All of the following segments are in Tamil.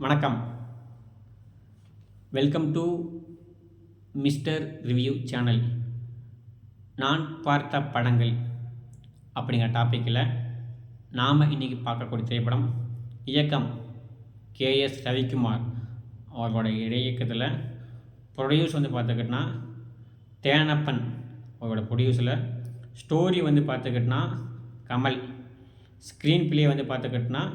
வணக்கம். Welcome to mister review channel. நான் பார்த்த படங்கள் அப்படிங்கிற டாப்பிக்கில் நாம் இன்றைக்கி பார்க்கக்கூடிய திரைப்படம் இயக்கம் KS ரவிக்குமார் அவர்களோட இயக்கத்தில் ப்ரொடியூஸ் பார்த்துக்கிட்டோன்னா தேனப்பன் அவரோட ப்ரொடியூஸில். ஸ்டோரி பார்த்துக்கிட்டோன்னா கமல். ஸ்க்ரீன் பிளே பார்த்துக்கிட்டோன்னா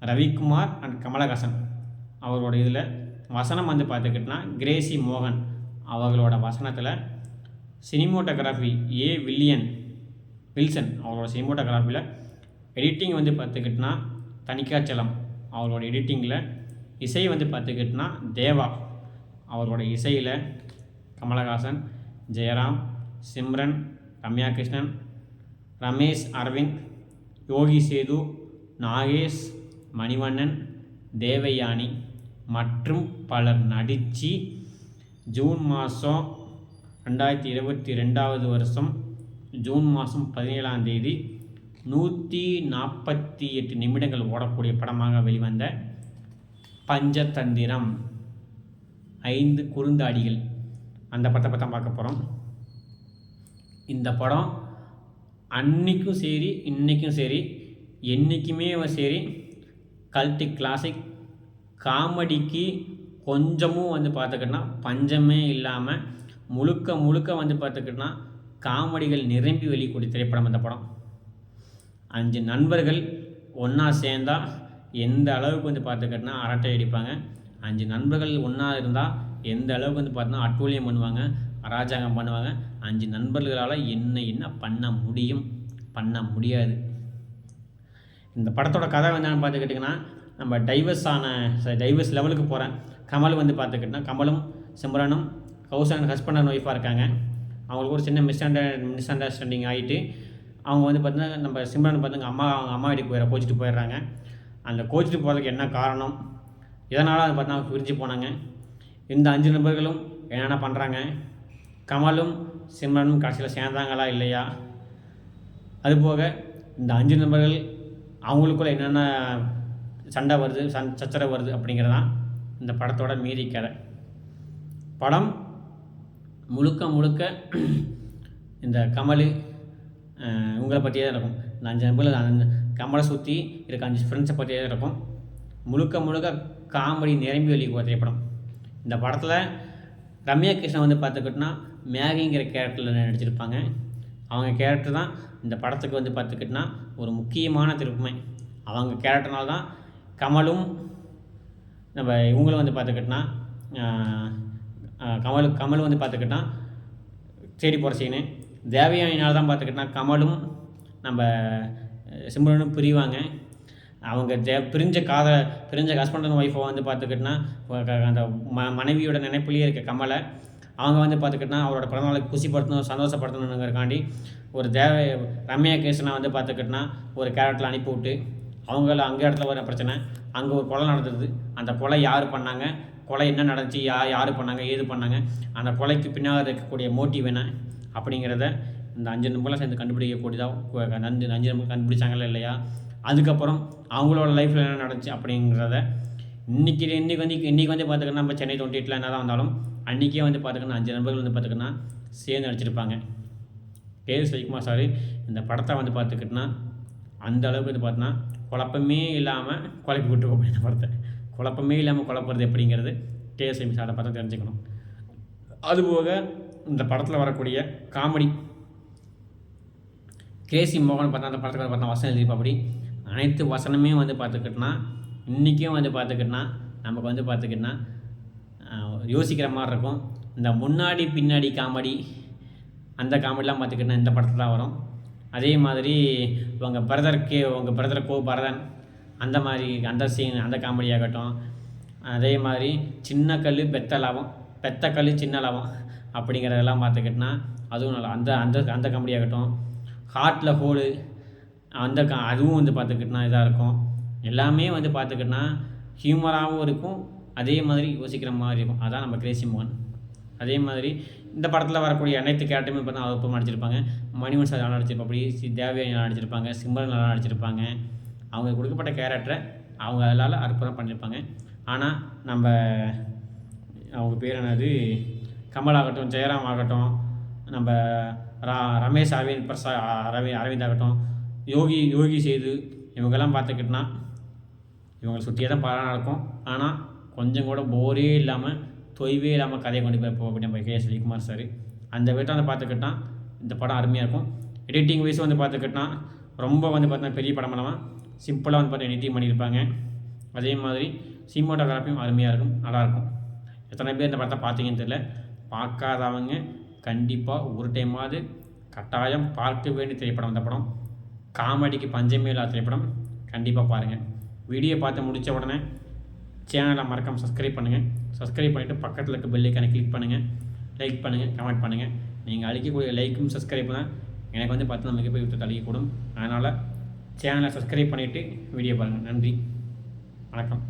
ரவிக்குமார் அண்ட் கமலஹாசன் அவர்களோட இதில். வசனம் பார்த்துக்கிட்டோன்னா கிரேசி மோகன் அவர்களோட வசனத்தில். சினிமோட்டோகிராஃபி வில்சன் அவரோட சினிமோட்டோகிராஃபியில். எடிட்டிங் பார்த்துக்கிட்டோன்னா தணிக்காச்சலம் அவரோட எடிட்டிங்கில். இசை பார்த்துக்கிட்டோன்னா தேவா அவரோட இசையில். கமலஹாசன், ஜெயராம், சிம்ரன், ரம்யா கிருஷ்ணன், ரமேஷ் அரவிந்த், யோகி சேது, நாகேஷ், மணிவண்ணன், தேவயானி மற்றும் பலர் நடித்து ஜூன் மாதம் 2022 ஜூன் மாதம் 17 148 நிமிடங்கள் ஓடக்கூடிய படமாக வெளிவந்த பஞ்சதந்திரம் 5 குறுந்தாடிகள் அந்த படத்தை பற்றி பார்க்க போகிறோம். இந்த படம் அன்றைக்கும் சரி இன்றைக்கும் சரி என்றைக்குமே சரி கல்ட்டி கிளாசிக். காமெடிக்கு கொஞ்சமும் பார்த்துக்கிட்டோன்னா பஞ்சமே இல்லாமல் முழுக்க பார்த்துக்கிட்டோன்னா காமெடிகள் நிரம்பி வெளிக்கூடிய திரைப்படம் இந்த படம். 5 நண்பர்கள் ஒன்றா சேர்ந்தால் எந்த அளவுக்கு பார்த்துக்கிட்டோன்னா அரட்டை அடிப்பாங்க. 5 நண்பர்கள் ஒன்றா இருந்தால் எந்த அளவுக்கு பார்த்தோன்னா அட்டூழியம் பண்ணுவாங்க, அராஜகம் பண்ணுவாங்க. 5 நண்பர்களால் என்ன பண்ண முடியும், பண்ண முடியாது. இந்த படத்தோட கதை என்னென்னு பார்த்துக்கிட்டிங்கன்னா, நம்ம டைவர்ஸ் லெவலுக்கு போகிறேன். கமல் பார்த்துக்கிட்டோன்னா கமலும் சிம்ரனும் ஹஸ்பண்ட் அண்ட் ஒய்ஃபாக இருக்காங்க. அவங்களுக்கு ஒரு சின்ன மிஸ் அண்டர்ஸ்டாண்டிங் ஆகிட்டு அவங்க பார்த்தீங்கன்னா நம்ம சிம்ரன் அவங்க அம்மா வீட்டுக்கு கோச்சிட்டு போயிடுறாங்க. அந்த கோச்சிட்டு போகிறதுக்கு என்ன காரணம், இதனால் பார்த்தா அவங்க பிரிஞ்சு போனாங்க. இந்த 5 நபர்களும் என்னென்ன பண்ணுறாங்க, கமலும் சிம்ரனும் கடைசியில் சேர்ந்தாங்களா இல்லையா, அதுபோக இந்த 5 நபர்கள் அவங்களுக்குள்ள என்னென்ன சண்டை வருது, சச்சரவு வருது அப்படிங்கிறதான் இந்த படத்தோட மீதி கதை. படம் முழுக்க இந்த கமல் உங்களை பற்றியே தான் இருக்கும். இந்த 5 நபர்கள் கமலை சுற்றி இருக்க 5 ஃப்ரெண்ட்ஸை பற்றியே தான் இருக்கும். முழுக்க காமெடி நிரம்பி வெளியே திரைப்படம். இந்த படத்தில் ரம்யா கிருஷ்ணன் பார்த்துக்கிட்டோன்னா மேகிங்கிற கேரக்டரில் நடிச்சிருப்பாங்க. அவங்க கேரக்டர் தான் இந்த படத்துக்கு பார்த்துக்கிட்டோன்னா ஒரு முக்கியமான திருப்புமை. அவங்க கேரக்டர்னால தான் கமலும் நம்ம இவங்களும் பார்த்துக்கிட்டோன்னா கமல் பார்த்துக்கிட்டோன்னா தேடி போகிற சீனு. தேவயானினால் தான் பார்த்துக்கிட்டோன்னா கமலும் நம்ம சிம்ரனும் பிரிவாங்க. அவங்க பிரிஞ்ச ஹஸ்பண்ட் அண்ட் ஒய்ஃபை பார்த்துக்கிட்டோன்னா அந்த மனைவியோட நினைப்பிலேயே இருக்க கமலை அவங்க பார்த்துக்கிட்டோன்னா அவரோட பிறந்தநாளுக்கு குஷிப்படுத்தணும், சந்தோஷப்படுத்தணுங்கிறக்காண்டி ஒரு ரம்யா கிருஷ்ணனை பார்த்துக்கிட்டோன்னா ஒரு கேரக்டரில் அனுப்பிவிட்டு அவங்கள அங்கே இடத்துல வர பிரச்சனை. அங்கே ஒரு கொலை நடந்தது. அந்த கொலை யார் பண்ணாங்க, கொலை என்ன நடந்துச்சு, யார் பண்ணாங்க, ஏது பண்ணாங்க, அந்த கொலைக்கு பின்னால் இருக்கக்கூடிய மோட்டிவ் என்ன அப்படிங்கிறத இந்த 5 நம்பர்லாம் சேர்ந்து கண்டுபிடிக்கக்கூடியதாக 5 நம்பர் கண்டுபிடிச்சாங்களா இல்லையா, அதுக்கப்புறம் அவங்களோட லைஃப்பில் என்ன நடந்துச்சு அப்படிங்கிறத இன்றைக்கி பார்த்துக்கிட்டோன்னா நம்ம சென்னை 28 என்ன தான் வந்தாலும் அன்றைக்கே பார்த்துக்கிட்டோன்னா 5 நண்பர்கள் பார்த்துக்கிட்டோன்னா சேர்ந்து நடிச்சிருப்பாங்க. KS ரவிக்குமார் சார் இந்த படத்தை பார்த்துக்கிட்டோன்னா அந்த அளவுக்கு பார்த்தோன்னா குழப்பமே இல்லாமல் குழப்பி விட்டுருவோம். இந்த படத்தை குழப்பமே இல்லாமல் குழப்பறது எப்படிங்கிறது KS ரவிக்குமார் சாரை பார்த்து தெரிஞ்சுக்கணும். அதுபோக இந்த படத்தில் வரக்கூடிய காமெடி கிரேசி மோகன் பார்த்தா அந்த படத்துக்கு பார்த்தா வசனம் எழுதிப்பா. அப்படி அனைத்து வசனமே பார்த்துக்கிட்டோன்னா இன்றைக்கும் பார்த்துக்கிட்டோன்னா நமக்கு பார்த்துக்கிட்டோன்னா யோசிக்கிற மாதிரி இருக்கும். இந்த முன்னாடி பின்னாடி காமெடி அந்த காமெடிலாம் பார்த்துக்கிட்டோன்னா இந்த படத்தில் தான் வரும். அதே மாதிரி உங்கள் பிரதர் பரதன் அந்த மாதிரி அந்த சீன் அந்த காமெடியாகட்டும். அதே மாதிரி சின்ன கல் பெத்த கல் சின்ன லாபம் அப்படிங்கிறதெல்லாம் பார்த்துக்கிட்டோன்னா அதுவும் நல்லா அந்த காமெடியாகட்டும். ஹார்ட்டில் ஹோலு அதுவும் பார்த்துக்கிட்டோன்னா இதாக இருக்கும். எல்லாமே பார்த்துக்கிட்டோன்னா ஹியூமராகவும் இருக்கும், அதே மாதிரி யோசிக்கிற மாதிரி இருக்கும். அதான் நம்ம கிரேசி மோகன். அதே மாதிரி இந்த படத்தில் வரக்கூடிய அனைத்து கேரக்டருமே பார்த்தா அவர் நடிச்சிருப்பாங்க. மணிவன் சார் நல்லா நடிச்சிருப்பாங்க, அப்படி தேவயானி நல்லா நடிச்சிருப்பாங்க, சிம்ரன் நல்லா நடிச்சிருப்பாங்க. அவங்க கொடுக்கப்பட்ட கேரக்டரை அவங்க அதனால் அற்புதம் பண்ணியிருப்பாங்க. ஆனால் நம்ம அவங்க பேர் என்னது, கமல் ஆகட்டும், ஜெயராம் ஆகட்டும், நம்ம ரமேஷ் அரவிந்த் ஆகட்டும், யோகி சேது, இவங்கெல்லாம் பார்த்துக்கிட்டோன்னா இவங்களை சுற்றியே தான் படம் நடக்கும். ஆனால் கொஞ்சம் கூட போரே இல்லாமல், தொய்வே இல்லாமல் கதையை கொண்டு போய் போகக்கூடிய நம்ம கே.எஸ். ரவிக்குமார் சார். அந்த விதத்தை வந்து பார்த்துக்கிட்டா இந்த படம் அருமையாக இருக்கும். எடிட்டிங் வைஸ் வந்து பார்த்துக்கிட்டா ரொம்ப வந்து பார்த்தீங்கன்னா பெரிய படம் இல்லாமல் சிம்பிளாக வந்து பார்த்தீங்கன்னா எடிட்டிங் பண்ணியிருப்பாங்க. அதே மாதிரி சினிமாட்டோகிராஃபியும் அருமையாக இருக்கும், நல்லாயிருக்கும். எத்தனை பேர் இந்த படத்தை பார்த்தீங்கன்னு தெரியல. பார்க்காதவங்க கண்டிப்பாக ஒரு டைமாவது கட்டாயம் பார்க்க வேண்டிய திரைப்படம் இந்த படம். காமெடிக்கு பஞ்சமே இல்லாத திரைப்படம். கண்டிப்பாக பாருங்கள். வீடியோ பார்த்து முடித்த உடனே சேனலை மறக்காமல் சப்ஸ்கிரைப் பண்ணுங்கள். சப்ஸ்கிரைப் பண்ணிவிட்டு பக்கத்தில் இருக்க பெல் ஐக்கானை கிளிக் பண்ணுங்கள். லைக் பண்ணுங்கள், கமெண்ட் பண்ணுங்கள். நீங்கள் அளிக்கக்கூடிய லைக்கும் சப்ஸ்கிரைப் தான் எனக்கு வந்து பார்த்து நமக்கு போய் விட்டு அளிக்கக்கூடும். அதனால் சேனலை சப்ஸ்கிரைப் பண்ணிவிட்டு வீடியோ பாருங்கள். நன்றி, வணக்கம்.